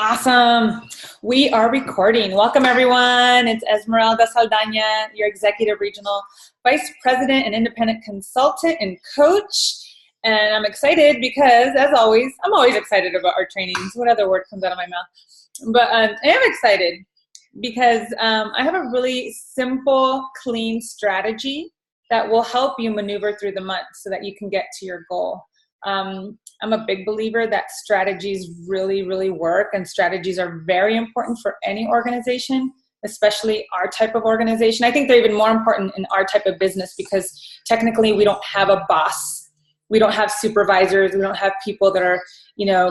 Awesome. We are recording. Welcome, everyone. It's Esmeralda Saldana, your Executive Regional Vice President and Independent Consultant and Coach. And I'm excited because, as always, I'm always excited about our trainings. What other word comes out of my mouth? But I am excited because I have a really simple, clean strategy that will help you maneuver through the month so that you can get to your goal. I'm a big believer that strategies really work, and strategies are very important for any organization, especially our type of organization. I think they're even more important in our type of business because technically we don't have a boss. We don't have supervisors. We don't have people that are,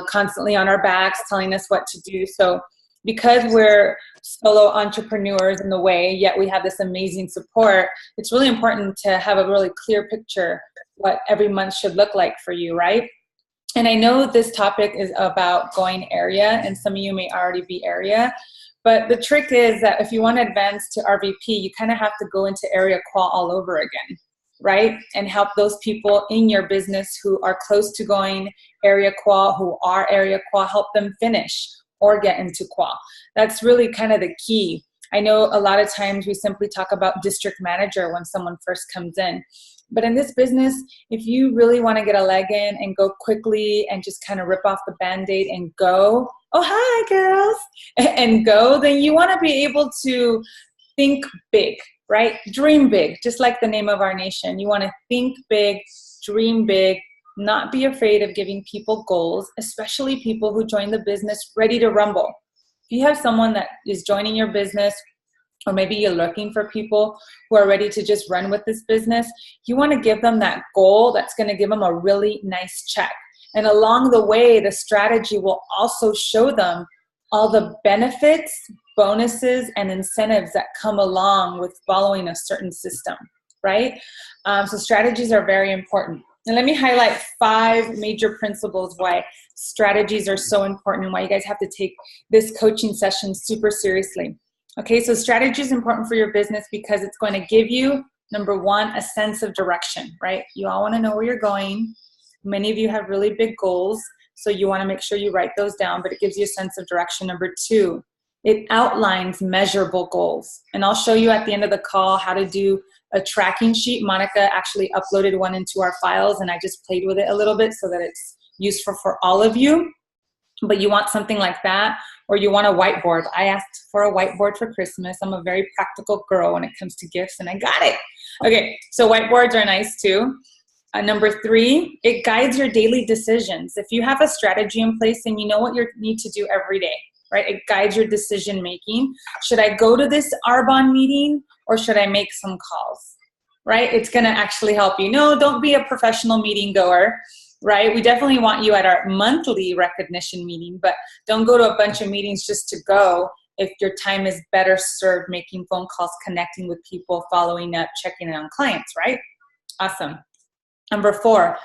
constantly on our backs telling us what to do. So because we're solo entrepreneurs in the way, yet we have this amazing support, it's really important to have a really clear picture what every month should look like for you, right? And I know this topic is about going area, and some of you may already be area, but the trick is that if you want to advance to RVP, you kind of have to go into area qual all over again, right? And help those people in your business who are close to going area qual, who are area qual, help them finish or get into qual. That's really kind of the key. I know a lot of times we simply talk about district manager when someone first comes in. But in this business, if you really want to get a leg in and go quickly and just kind of rip off the Band-Aid and go, oh, hi, girls, and go, then you want to be able to think big, right? Dream big, just like the name of our nation. You want to think big, dream big, not be afraid of giving people goals, especially people who join the business ready to rumble. If you have someone that is joining your business, or maybe you're looking for people who are ready to just run with this business, you want to give them that goal that's going to give them a really nice check. And along the way, the strategy will also show them all the benefits, bonuses, and incentives that come along with following a certain system, right? So strategies are very important. And let me highlight 5 major principles why strategies are so important and why you guys have to take this coaching session super seriously. Okay, so strategy is important for your business because it's going to give you, number 1, a sense of direction, right? You all want to know where you're going. Many of you have really big goals, so you want to make sure you write those down, but it gives you a sense of direction. Number 2, it outlines measurable goals. And I'll show you at the end of the call how to do a tracking sheet. Monica actually uploaded one into our files, and I just played with it a little bit so that it's useful for all of you. But you want something like that, or you want a whiteboard. I asked for a whiteboard for Christmas. I'm a very practical girl when it comes to gifts, and I got it. Okay, so whiteboards are nice too. Number 3, it guides your daily decisions. If you have a strategy in place and you know what you need to do every day, right? It guides your decision making. Should I go to this Arbonne meeting or should I make some calls, right? It's gonna actually help you. No, don't be a professional meeting goer. Right? We definitely want you at our monthly recognition meeting, but don't go to a bunch of meetings just to go if your time is better served making phone calls, connecting with people, following up, checking in on clients, right? Awesome. Number 4,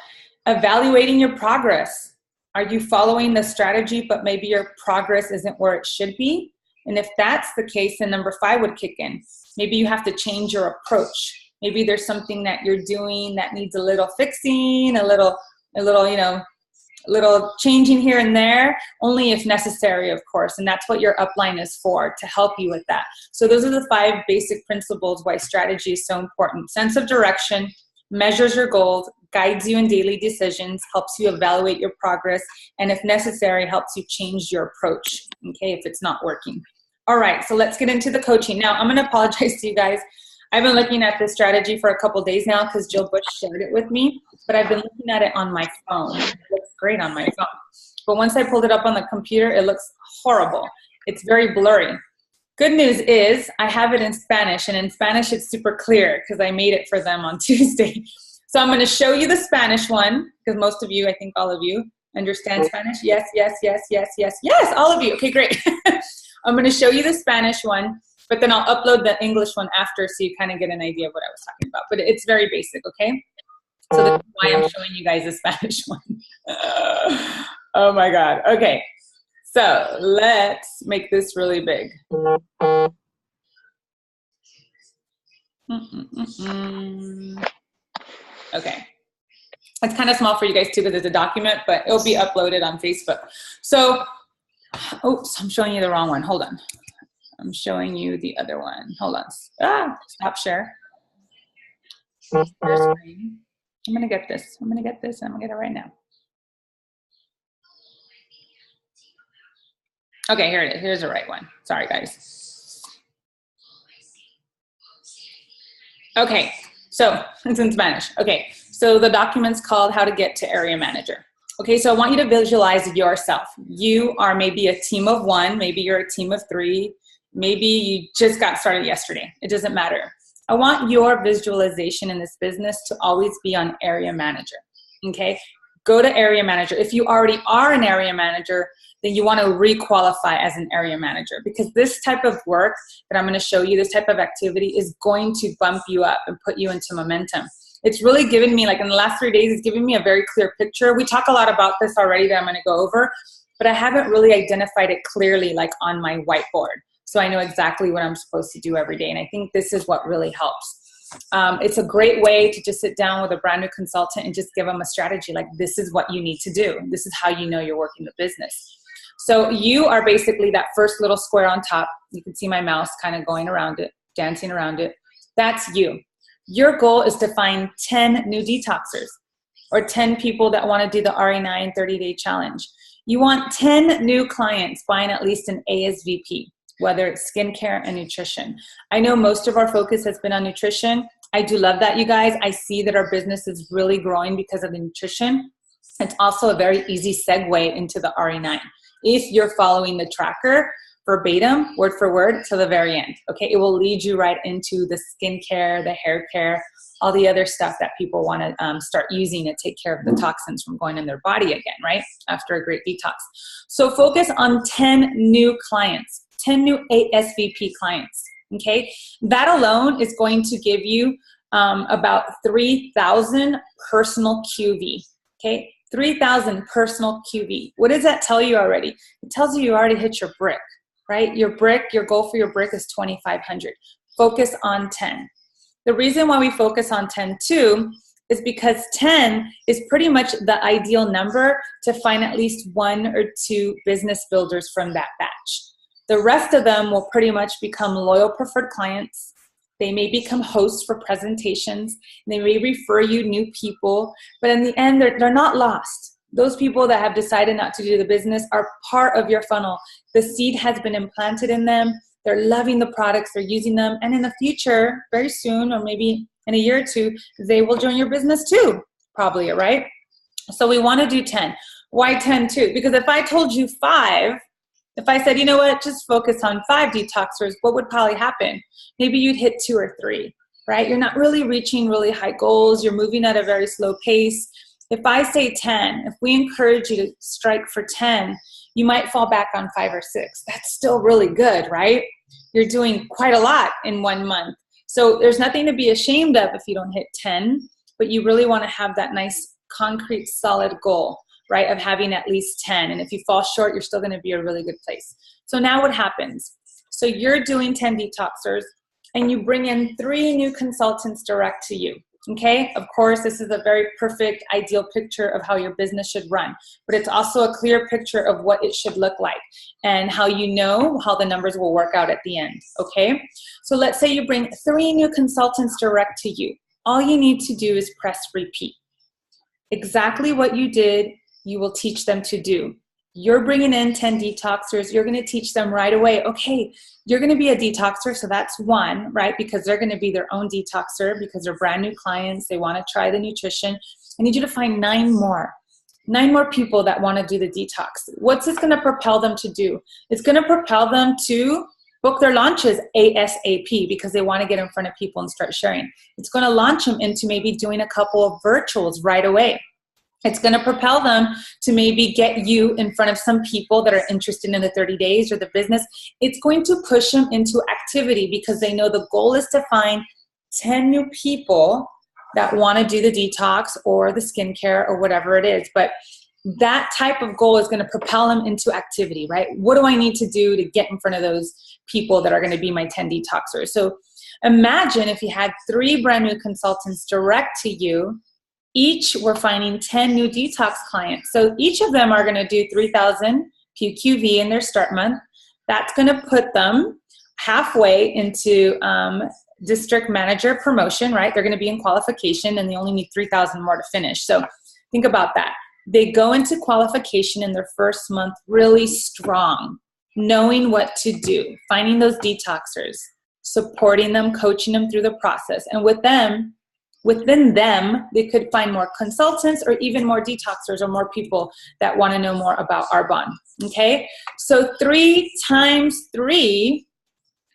evaluating your progress. Are you following the strategy, but maybe your progress isn't where it should be? And if that's the case, then number 5 would kick in. Maybe you have to change your approach. Maybe there's something that you're doing that needs a little fixing, a little changing here and there, only if necessary, of course. And that's what your upline is for, to help you with that. So those are the 5 basic principles why strategy is so important. Sense of direction, measures your goals, guides you in daily decisions, helps you evaluate your progress, and if necessary, helps you change your approach, okay, if it's not working. All right, so let's get into the coaching. Now, I'm gonna apologize to you guys. I've been looking at this strategy for a couple days now because Jill Bush shared it with me, but I've been looking at it on my phone. It looks great on my phone. But once I pulled it up on the computer, it looks horrible. It's very blurry. Good news is I have it in Spanish, and in Spanish it's super clear because I made it for them on Tuesday. So I'm going to show you the Spanish one because most of you, I think all of you, understand Spanish. Yes, yes, yes, yes, yes, yes, all of you. Okay, great. I'm going to show you the Spanish one. But then I'll upload the English one after so you kind of get an idea of what I was talking about. But it's very basic, okay? So that's why I'm showing you guys the Spanish one. Oh my God. Okay. So let's make this really big. Okay. It's kind of small for you guys too because it's a document, but it'll be uploaded on Facebook. So Oops, I'm showing you the wrong one. Hold on. I'm showing you the other one. Hold on. Stop share. Share screen. I'm gonna get this. I'm gonna get this. I'm gonna get it right now. Okay, here it is. Here's the right one. Sorry, guys. Okay, so it's in Spanish. Okay, so the document's called How to Get to Area Manager. Okay, so I want you to visualize yourself. You are maybe a team of one, maybe you're a team of three, maybe you just got started yesterday. It doesn't matter. I want your visualization in this business to always be on area manager, okay? Go to area manager. If you already are an area manager, then you want to re-qualify as an area manager, because this type of work that I'm going to show you, this type of activity is going to bump you up and put you into momentum. It's really given me, like in the last 3 days, it's given me a very clear picture. We talk a lot about this already that I'm going to go over, but I haven't really identified it clearly like on my whiteboard. So I know exactly what I'm supposed to do every day. And I think this is what really helps. It's a great way to just sit down with a brand new consultant and just give them a strategy. Like, this is what you need to do. This is how you know you're working the business. So you are basically that first little square on top. You can see my mouse kind of going around it, dancing around it. That's you. Your goal is to find 10 new detoxers, or 10 people that want to do the RE9 30-day challenge. You want 10 new clients buying at least an ASVP, whether it's skincare and nutrition. I know most of our focus has been on nutrition. I do love that, you guys. I see that our business is really growing because of the nutrition. It's also a very easy segue into the RE9. If you're following the tracker verbatim, word for word, to the very end, okay? It will lead you right into the skincare, the hair care, all the other stuff that people want to start using to take care of the toxins from going in their body again, right? After a great detox. So focus on 10 new clients, 10 new ASVP clients, okay? That alone is going to give you about 3,000 personal QV, okay? 3,000 personal QV. What does that tell you already? It tells you already hit your brick, right? Your brick, your goal for your brick is 2,500. Focus on 10. The reason why we focus on 10 too is because 10 is pretty much the ideal number to find at least 1 or 2 business builders from that batch. The rest of them will pretty much become loyal preferred clients. They may become hosts for presentations. They may refer you new people, but in the end, they're not lost. Those people that have decided not to do the business are part of your funnel. The seed has been implanted in them. They're loving the products, they're using them, and in the future, very soon, or maybe in a year or 2, they will join your business too, probably, right? So we want to do 10. Why 10 too? Because if I told you 5, if I said, you know what, just focus on 5 detoxers, what would probably happen? Maybe you'd hit 2 or 3, right? You're not really reaching really high goals. You're moving at a very slow pace. If I say 10, if we encourage you to strike for 10, you might fall back on 5 or 6. That's still really good, right? You're doing quite a lot in 1 month. So there's nothing to be ashamed of if you don't hit 10, but you really want to have that nice, concrete, solid goal, right, of having at least 10. And if you fall short, you're still going to be a really good place. So now what happens? So you're doing 10 detoxers, and you bring in 3 new consultants direct to you. Okay, of course, this is a very perfect, ideal picture of how your business should run, but it's also a clear picture of what it should look like and how you know how the numbers will work out at the end, okay? So let's say you bring 3 new consultants direct to you. All you need to do is press repeat. Exactly what you did, you will teach them to do. You're bringing in 10 detoxers. You're going to teach them right away, okay, you're going to be a detoxer, so that's 1, right? Because they're going to be their own detoxer because they're brand new clients. They want to try the nutrition. I need you to find 9 more. 9 more people that want to do the detox. What's this going to propel them to do? It's going to propel them to book their launches ASAP because they want to get in front of people and start sharing. It's going to launch them into maybe doing a couple of virtuals right away. It's going to propel them to maybe get you in front of some people that are interested in the 30 days or the business. It's going to push them into activity because they know the goal is to find 10 new people that want to do the detox or the skincare or whatever it is. But that type of goal is going to propel them into activity, right? What do I need to do to get in front of those people that are going to be my 10 detoxers? So imagine if you had 3 brand new consultants direct to you. Each we're finding 10 new detox clients. So each of them are going to do 3,000 PQV in their start month. That's going to put them halfway into district manager promotion, right? They're going to be in qualification and they only need 3,000 more to finish. So think about that. They go into qualification in their first month really strong, knowing what to do, finding those detoxers, supporting them, coaching them through the process. And within them, they could find more consultants or even more detoxers or more people that want to know more about Arbonne, okay? So 3 times 3,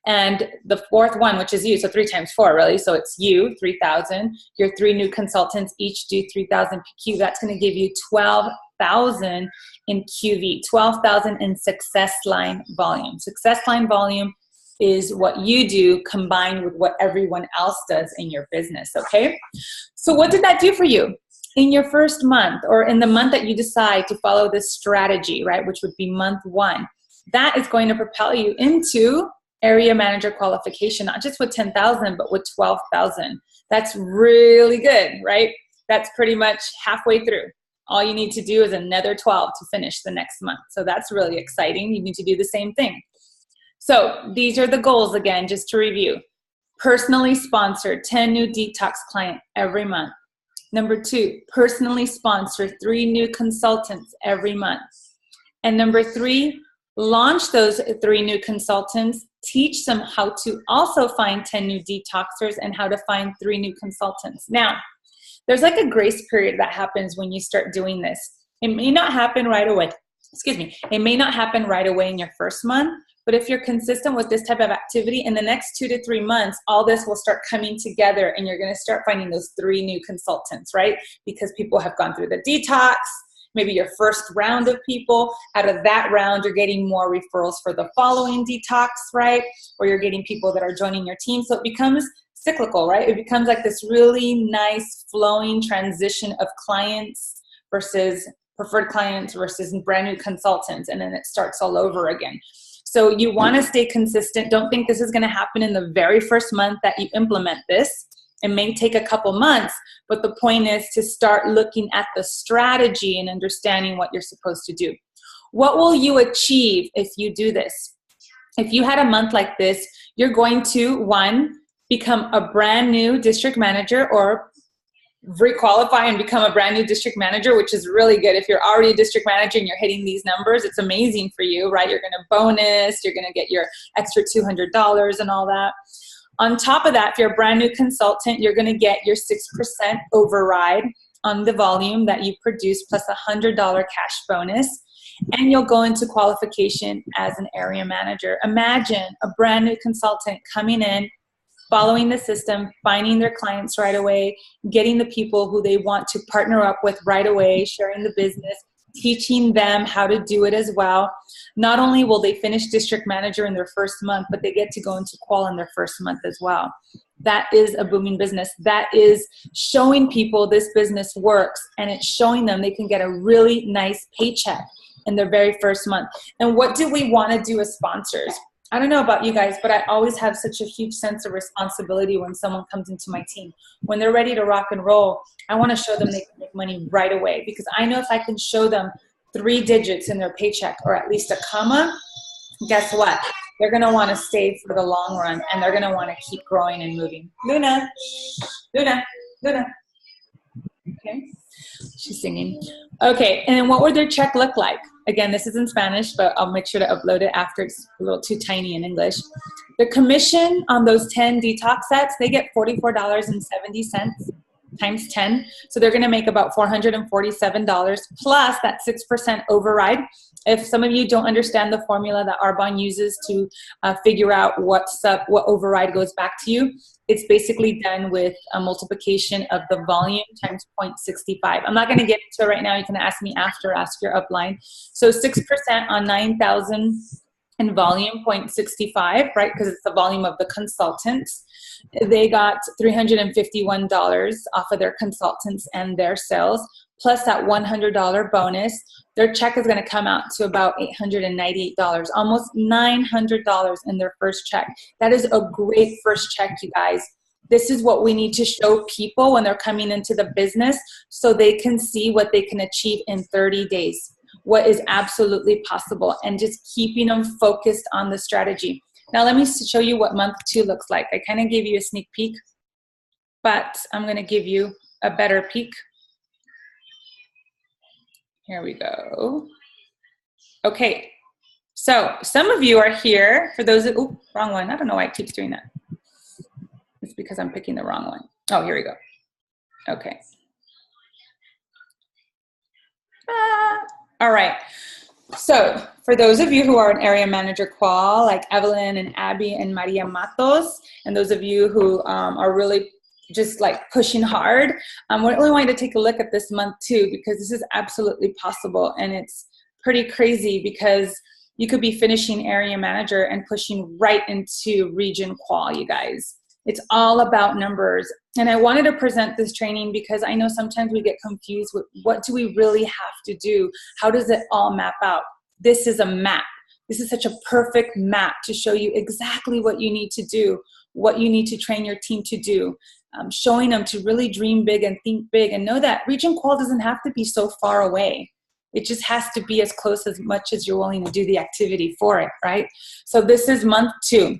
and the fourth one, which is you, so 3 times 4, really. So it's you, 3,000. Your 3 new consultants each do 3,000 PQ. That's going to give you 12,000 in QV, 12,000 in success line volume. Success line volume is what you do combined with what everyone else does in your business, okay? So what did that do for you? In your first month, or in the month that you decide to follow this strategy, right, which would be month 1, that is going to propel you into area manager qualification, not just with 10,000, but with 12,000. That's really good, right? That's pretty much halfway through. All you need to do is another 12 to finish the next month. So that's really exciting. You need to do the same thing. So these are the goals again, just to review. Personally sponsor 10 new detox clients every month. Number 2, personally sponsor 3 new consultants every month. And number 3, launch those 3 new consultants, teach them how to also find 10 new detoxers and how to find 3 new consultants. Now, there's like a grace period that happens when you start doing this. It may not happen right away. It may not happen right away in your first month, but if you're consistent with this type of activity, in the next 2 to 3 months, all this will start coming together and you're going to start finding those 3 new consultants, right? Because people have gone through the detox, maybe your first round of people. Out of that round, you're getting more referrals for the following detox, right? Or you're getting people that are joining your team. So it becomes cyclical, right? It becomes like this really nice flowing transition of clients versus preferred clients versus brand new consultants. And then it starts all over again. So you want to stay consistent. Don't think this is going to happen in the very first month that you implement this. It may take a couple months, but the point is to start looking at the strategy and understanding what you're supposed to do. What will you achieve if you do this? If you had a month like this, you're going to, 1, become a brand new district manager or re-qualify and become a brand new district manager, which is really good. If you're already a district manager and you're hitting these numbers, it's amazing for you, right? You're going to bonus, you're going to get your extra $200 and all that. On top of that, if you're a brand new consultant, you're going to get your 6% override on the volume that you produce plus a $100 cash bonus, and you'll go into qualification as an area manager. Imagine a brand new consultant coming in, following the system, finding their clients right away, getting the people who they want to partner up with right away, sharing the business, teaching them how to do it as well. Not only will they finish district manager in their first month, but they get to go into qual in their first month as well. That is a booming business. That is showing people this business works, and it's showing them they can get a really nice paycheck in their very first month. And what do we want to do as sponsors? I don't know about you guys, but I always have such a huge sense of responsibility when someone comes into my team. When they're ready to rock and roll, I want to show them they can make money right away, because I know if I can show them 3 digits in their paycheck or at least a comma, guess what? They're going to want to stay for the long run, and they're going to want to keep growing and moving. Luna, Luna, Luna. Okay, she's singing. Okay, and then what would their check look like? Again, this is in Spanish, but I'll make sure to upload it after. It's a little too tiny in English. The commission on those 10 detox sets, they get $44.70 times 10. So they're going to make about $447 plus that 6% override. If some of you don't understand the formula that Arbonne uses to figure out what override goes back to you, it's basically done with a multiplication of the volume times 0.65. I'm not going to get into it right now. You can ask me after, ask your upline. So 6% on 9,000 in volume, 0.65, right? Because it's the volume of the consultants. They got $351 off of their consultants and their sales, plus that $100 bonus. Their check is going to come out to about $898, almost $900 in their first check. That is a great first check, you guys. This is what we need to show people when they're coming into the business so they can see what they can achieve in 30 days. what is absolutely possible and just keeping them focused on the strategy. Now let me show you what month 2 looks like. I kind of gave you a sneak peek, but I'm going to give you a better peek. Here we go. Okay, so some of you are here. For those that, oh, wrong one. I don't know why it keeps doing that. It's because I'm picking the wrong one. Oh, here we go. Okay. All right. So for those of you who are an area manager qual, like Evelyn and Abby and Maria Matos, and those of you who are really just like pushing hard, we really want you to take a look at this month too, because this is absolutely possible. And it's pretty crazy because you could be finishing area manager and pushing right into region qual, you guys. It's all about numbers. And I wanted to present this training because I know sometimes we get confused with what do we really have to do? How does it all map out? This is a map. This is such a perfect map to show you exactly what you need to do, what you need to train your team to do, showing them to really dream big and think big and know that region qual doesn't have to be so far away. It just has to be as close as much as you're willing to do the activity for it, right? So this is month 2.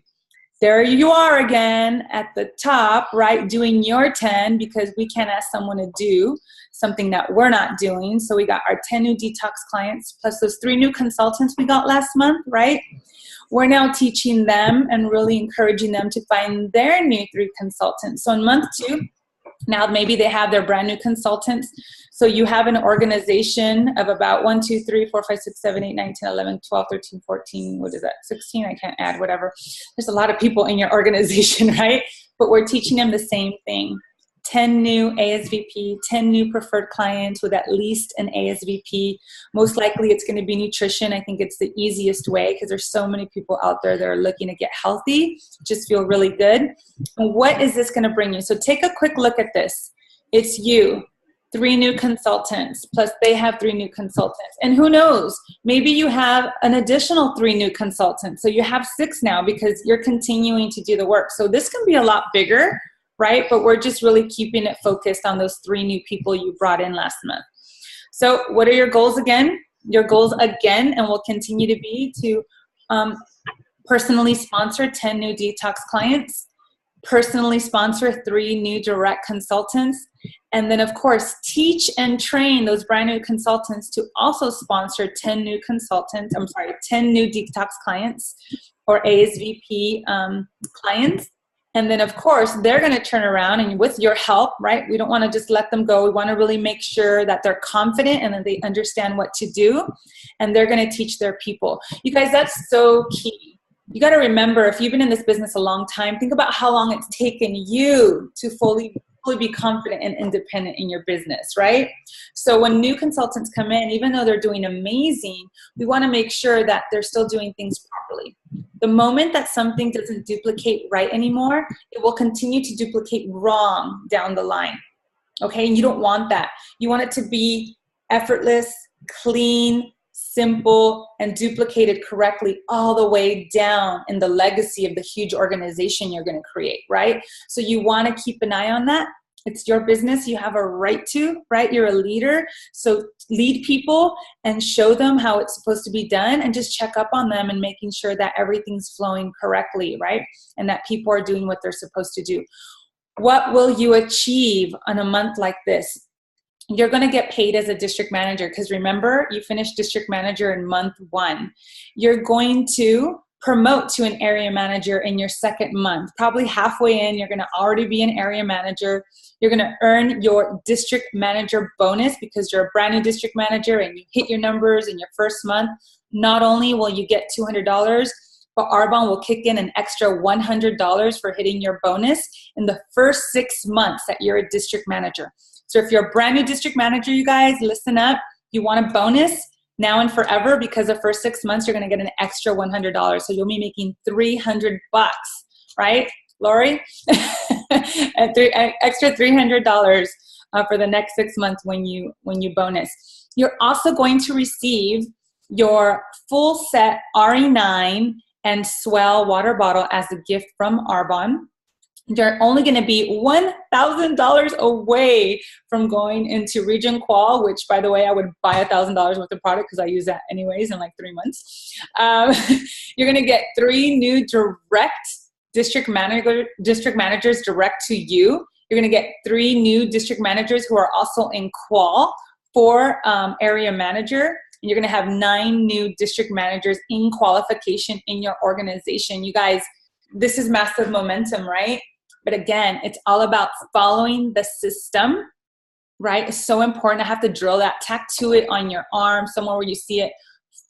There you are again at the top, right, doing your 10 because we can't ask someone to do something that we're not doing. So we got our 10 new detox clients plus those 3 new consultants we got last month, right? We're now teaching them and really encouraging them to find their new 3 consultants. So in month 2, now maybe they have their brand new consultants. So you have an organization of about 1, 2, 3, 4, 5, 6, 7, 8, 9, 10, 11, 12, 13, 14, what is that, 16? I can't add, whatever. There's a lot of people in your organization, right? But we're teaching them the same thing. 10 new ASVP, 10 new preferred clients with at least an ASVP. Most likely it's going to be nutrition. I think it's the easiest way because there's so many people out there that are looking to get healthy, just feel really good. And what is this going to bring you? So take a quick look at this. It's you, 3 new consultants, plus they have 3 new consultants. And who knows, maybe you have an additional 3 new consultants. So you have 6 now because you're continuing to do the work. So this can be a lot bigger, right? But we're just really keeping it focused on those 3 new people you brought in last month. So what are your goals again? Your goals again, and will continue to be to personally sponsor 10 new detox clients, personally sponsor 3 new direct consultants, and then of course teach and train those brand new consultants to also sponsor 10 new consultants, 10 new detox clients or ASVP clients. And then, of course, they're going to turn around and with your help, right? We don't want to just let them go. We want to really make sure that they're confident and that they understand what to do. And they're going to teach their people. You guys, that's so key. You got to remember, if you've been in this business a long time, think about how long it's taken you to fully be confident and independent in your business, right? So when new consultants come in, even though they're doing amazing, we want to make sure that they're still doing things properly. The moment that something doesn't duplicate right anymore, it will continue to duplicate wrong down the line, okay? And you don't want that. You want it to be effortless, clean, simple, and duplicated correctly all the way down in the legacy of the huge organization you're going to create, right? So you want to keep an eye on that. It's your business. You have a right to, right? You're a leader. So lead people and show them how it's supposed to be done and just check up on them and making sure that everything's flowing correctly, right? And that people are doing what they're supposed to do. What will you achieve on a month like this? You're going to get paid as a district manager because remember, you finished district manager in month 1. You're going to promote to an area manager in your 2nd month. Probably halfway in, you're going to already be an area manager. You're going to earn your district manager bonus because you're a brand new district manager and you hit your numbers in your 1st month. Not only will you get $200, but Arbonne will kick in an extra $100 for hitting your bonus in the first 6 months that you're a district manager. So if you're a brand new district manager, you guys, listen up. You want a bonus now and forever because the first 6 months, you're going to get an extra $100. So you'll be making $300, right, Lori? Extra $300 for the next 6 months when you bonus. You're also going to receive your full set RE9 and Swell water bottle as a gift from Arbonne. You're only going to be $1,000 away from going into Region Qual, which, by the way, I would buy $1,000 worth of product because I use that anyways in like 3 months. You're going to get 3 new direct district managers direct to you. You're going to get 3 new district managers who are also in Qual for area manager. And you're going to have 9 new district managers in qualification in your organization. You guys, this is massive momentum, right? But again, it's all about following the system, right? It's so important. I have to drill that, tattoo it on your arm, somewhere where you see it.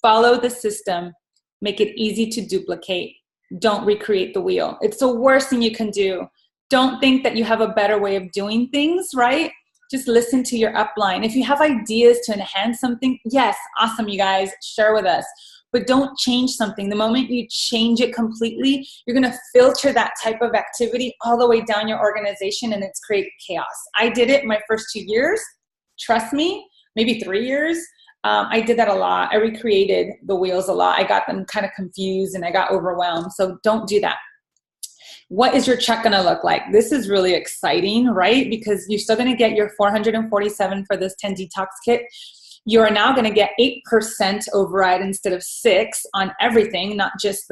Follow the system. Make it easy to duplicate. Don't recreate the wheel. It's the worst thing you can do. Don't think that you have a better way of doing things, right? Just listen to your upline. If you have ideas to enhance something, yes, awesome, you guys, share with us. But don't change something. The moment you change it completely, you're going to filter that type of activity all the way down your organization, and it's created chaos. I did it my first 2 years. Trust me, maybe 3 years. I did that a lot. I recreated the wheels a lot. I got them kind of confused and I got overwhelmed. So don't do that. What is your check going to look like? This is really exciting, right? Because you're still going to get your $447 for this 10 detox kit. You are now going to get 8% override instead of 6 on everything, not just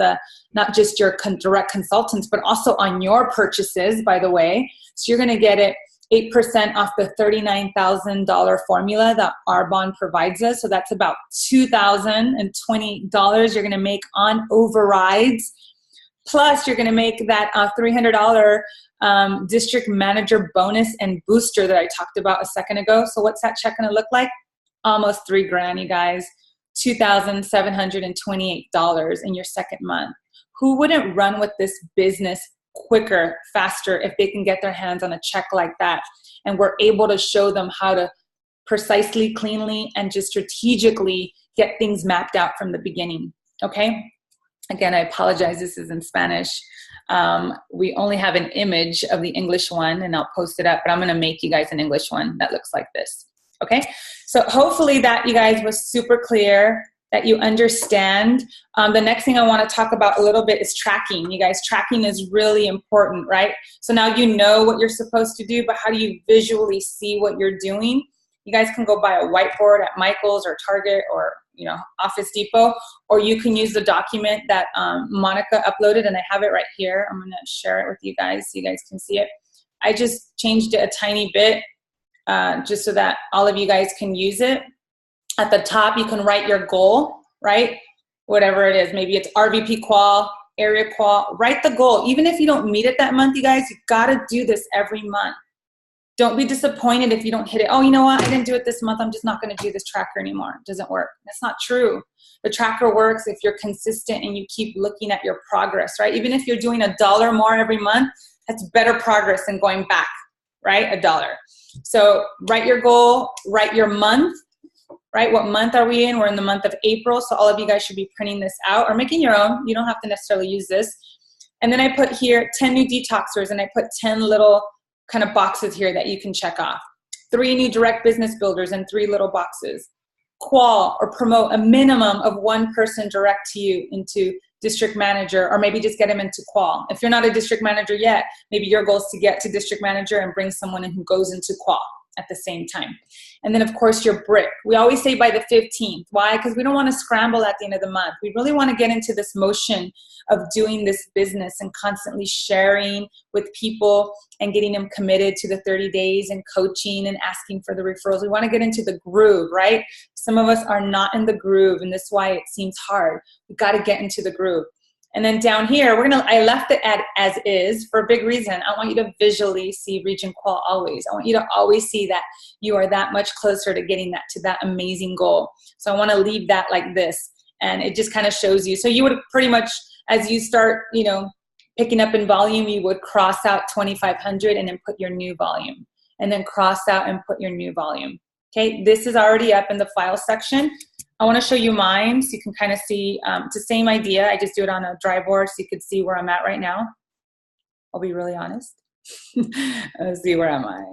your direct consultants, but also on your purchases, by the way. So you're going to get it 8% off the $39,000 formula that Arbonne provides us. So that's about $2,020 you're going to make on overrides. Plus, you're going to make that $300 district manager bonus and booster that I talked about a second ago. So what's that check going to look like? Almost $3,000, you guys. $2,728 in your second month. Who wouldn't run with this business quicker, faster, if they can get their hands on a check like that? And we're able to show them how to precisely, cleanly, and just strategically get things mapped out from the beginning. Okay? Again, I apologize. This is in Spanish. We only have an image of the English one, and I'll post it up, but I'm going to make you guys an English one that looks like this. Okay? So hopefully that, you guys, was super clear, that you understand. The next thing I want to talk about a little bit is tracking. You guys, tracking is really important, right? So now you know what you're supposed to do, but how do you visually see what you're doing? You guys can go buy a whiteboard at Michael's or Target or Office Depot, or you can use the document that Monica uploaded, and I have it right here. I'm going to share it with you guys so you guys can see it. I just changed it a tiny bit just so that all of you guys can use it. At the top, you can write your goal, right? Whatever it is. Maybe it's RVP qual, area qual. Write the goal. Even if you don't meet it that month, you guys, you got to do this every month. Don't be disappointed if you don't hit it. Oh, you know what? I didn't do it this month. I'm just not going to do this tracker anymore. It doesn't work. That's not true. The tracker works if you're consistent and you keep looking at your progress, right? Even if you're doing $1 more every month, that's better progress than going back, right? $1. So write your goal, write your month, right? What month are we in? We're in the month of April. So all of you guys should be printing this out or making your own. You don't have to necessarily use this. And then I put here 10 new detoxers, and I put 10 little kind of boxes here that you can check off. 3 new direct business builders and 3 little boxes. Qual or promote a minimum of 1 person direct to you into district manager, or maybe just get them into qual. If you're not a district manager yet, maybe your goal is to get to district manager and bring someone in who goes into qual at the same time. And then of course your brick. We always say by the 15th. Why? Because we don't want to scramble at the end of the month. We really want to get into this motion of doing this business and constantly sharing with people and getting them committed to the 30 days and coaching and asking for the referrals. We want to get into the groove, right? Some of us are not in the groove, and this is why it seems hard. We got to get into the groove. And then down here, I left it at as is for a big reason. I want you to visually see Region Qual always. I want you to always see that you are that much closer to getting that, to that amazing goal. So I want to leave that like this. And it just kind of shows you. So you would pretty much, as you start, picking up in volume, you would cross out 2,500 and then put your new volume. And then cross out and put your new volume. Okay, this is already up in the file section. I want to show you mine so you can kind of see. It's the same idea. I just do it on a dry board so you could see where I'm at right now. I'll be really honest. Let's see, where am I?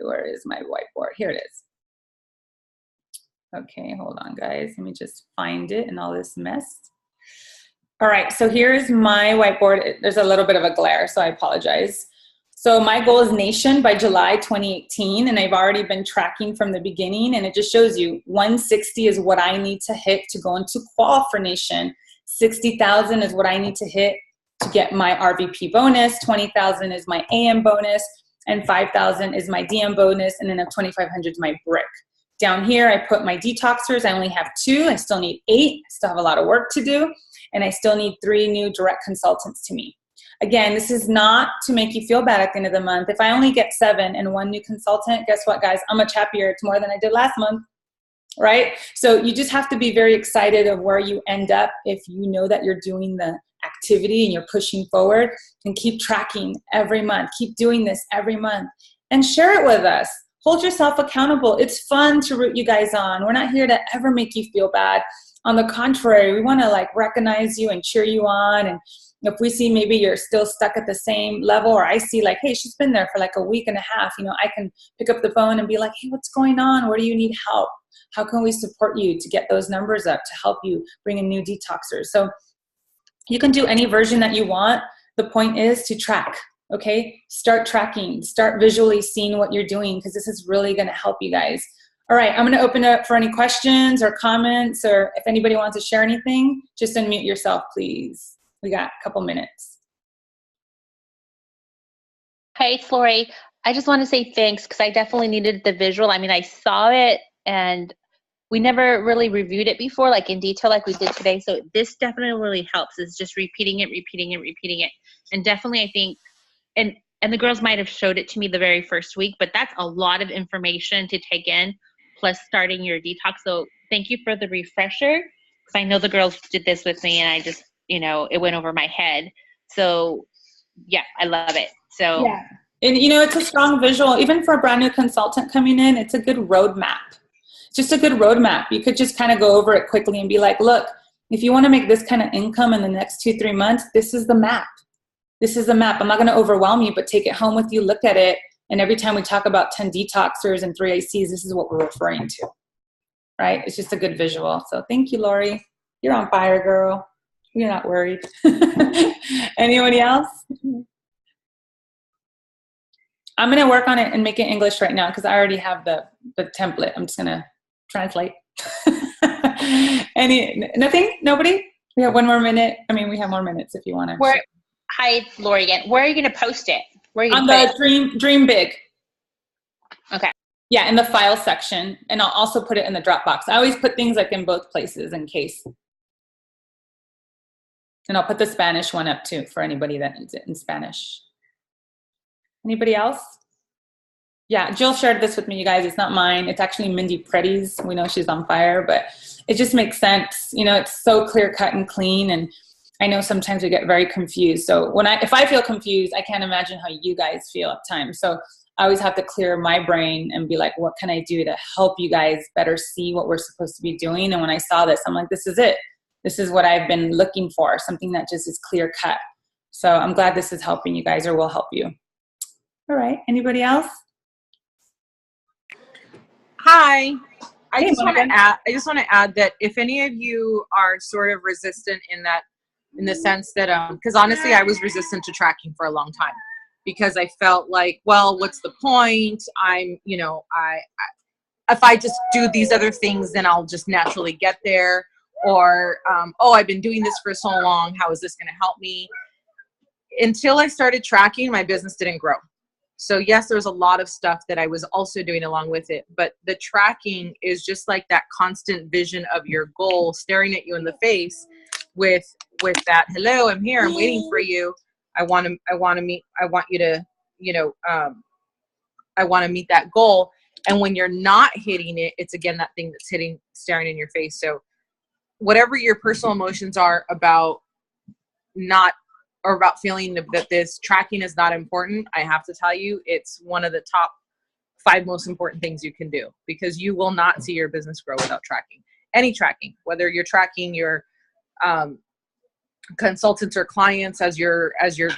Where is my whiteboard? Here it is. Okay, hold on, guys. Let me just find it in all this mess. All right, so here's my whiteboard. There's a little bit of a glare, so I apologize. So my goal is Nation by July 2018, and I've already been tracking from the beginning, and it just shows you 160 is what I need to hit to go into qual for Nation. 60,000 is what I need to hit to get my RVP bonus. 20,000 is my AM bonus, and 5,000 is my DM bonus, and then 2,500 is my brick. Down here, I put my detoxers. I only have 2. I still need 8. I still have a lot of work to do, and I still need 3 new direct consultants to me. Again, this is not to make you feel bad at the end of the month. If I only get 7 and 1 new consultant, guess what, guys? I'm much happier. It's more than I did last month, right? So you just have to be very excited of where you end up if you know that you're doing the activity and you're pushing forward, and keep tracking every month. Keep doing this every month and share it with us. Hold yourself accountable. It's fun to root you guys on. We're not here to ever make you feel bad. On the contrary, we want to like recognize you and cheer you on. And if we see maybe you're still stuck at the same level, or I see like, hey, she's been there for like a week and a half, you know, I can pick up the phone and be like, hey, what's going on? Where do you need help? How can we support you to get those numbers up, to help you bring in new detoxers? So you can do any version that you want. The point is to track, okay? Start tracking, start visually seeing what you're doing, because this is really gonna help you guys. All right, I'm gonna open it up for any questions or comments, or if anybody wants to share anything, just unmute yourself, please. We got a couple minutes. Hey, it's Lori. I just want to say thanks, because I definitely needed the visual. I mean, I saw it and we never really reviewed it before, like in detail, like we did today. So this definitely really helps. Is just repeating it. And definitely, I think, and the girls might have showed it to me the very first week, but that's a lot of information to take in, plus starting your detox. So thank you for the refresher, because I know the girls did this with me and I just, you know, it went over my head. So yeah, I love it. So yeah. And you know, it's a strong visual, even for a brand new consultant coming in. It's a good roadmap. Just a good roadmap. You could just kind of go over it quickly and be like, look, if you want to make this kind of income in the next 2-3 months, this is the map. This is the map. I'm not going to overwhelm you, but take it home with you, look at it. And every time we talk about 10 detoxers and 3 ACs, this is what we're referring to, right? It's just a good visual. So thank you, Lori. You're on fire, girl. You're not worried. Anybody else? I'm going to work on it and make it English right now, because I already have the template. I'm just going to translate. Nothing? Nobody? We have 1 more minute. I mean, we have more minutes if you want to. Hi, it's Lori again. Where are you going to post it? Where are you on going to put it? Dream Big. Okay. Yeah, in the file section. And I'll also put it in the Dropbox. I always put things like in both places in case. And I'll put the Spanish one up too for anybody that needs it in Spanish. Anybody else? Yeah, Jill shared this with me, you guys. It's not mine. It's actually Mindy Pretty's. We know she's on fire, but it just makes sense. You know, it's so clear cut and clean. And I know sometimes we get very confused. So if I feel confused, I can't imagine how you guys feel at times. So I always have to clear my brain and be like, what can I do to help you guys better see what we're supposed to be doing? And when I saw this, I'm like, this is it. This is what I've been looking for, something that just is clear cut. So I'm glad this is helping you guys, or will help you. All right, anybody else? Hi. I just want to add that if any of you are sort of resistant in the sense that, because honestly, I was resistant to tracking for a long time, because I felt like, well, what's the point? If I just do these other things, then I'll just naturally get there. Or, I've been doing this for so long. How is this going to help me? Until I started tracking, my business didn't grow. So yes, there's a lot of stuff that I was also doing along with it, but the tracking is just like that constant vision of your goal staring at you in the face with that, hello, I'm here, I'm waiting for you. I want to meet that goal. And when you're not hitting it, it's again, that thing that's staring in your face. So whatever your personal emotions are about feeling that this tracking is not important, I have to tell you, it's one of the top 5 most important things you can do, because you will not see your business grow without tracking. Any tracking, whether you're tracking your consultants or clients as you're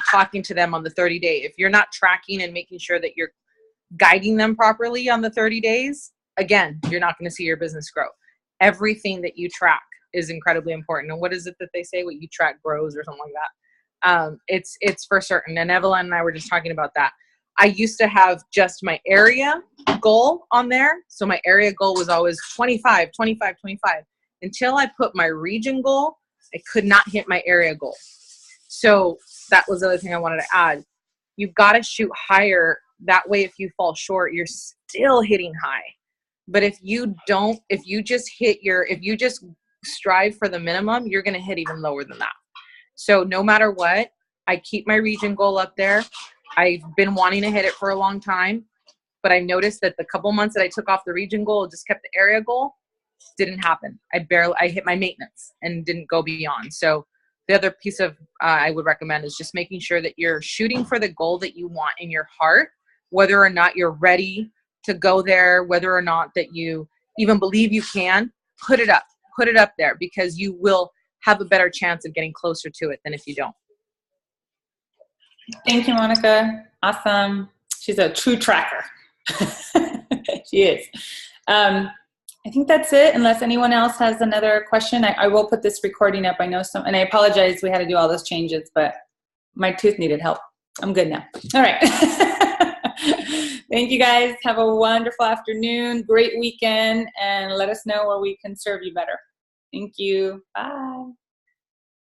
talking to them on the 30-day. If you're not tracking and making sure that you're guiding them properly on the 30 days, again, you're not going to see your business grow. Everything that you track is incredibly important. And what is it that they say? What you track grows, or something like that. It's for certain. And Evelyn and I were just talking about that. I used to have just my area goal on there. So my area goal was always 25, 25, 25. Until I put my region goal, I could not hit my area goal. So that was the other thing I wanted to add. You've got to shoot higher. That way, if you fall short, you're still hitting high. But if you just strive for the minimum, you're going to hit even lower than that. So no matter what, I keep my region goal up there. I've been wanting to hit it for a long time, but I noticed that the couple months that I took off the region goal, just kept the area goal, didn't happen. I hit my maintenance and didn't go beyond. So the other piece of I would recommend is just making sure that you're shooting for the goal that you want in your heart, whether or not you're ready to go there, whether or not that you even believe you can, put it up there, because you will have a better chance of getting closer to it than if you don't. Thank you, Monica. Awesome. She's a true tracker. She is. I think that's it, unless anyone else has another question. I will put this recording up. I know and I apologize we had to do all those changes, but my tooth needed help. I'm good now. All right. Thank you guys. Have a wonderful afternoon, great weekend, and let us know where we can serve you better. Thank you. Bye.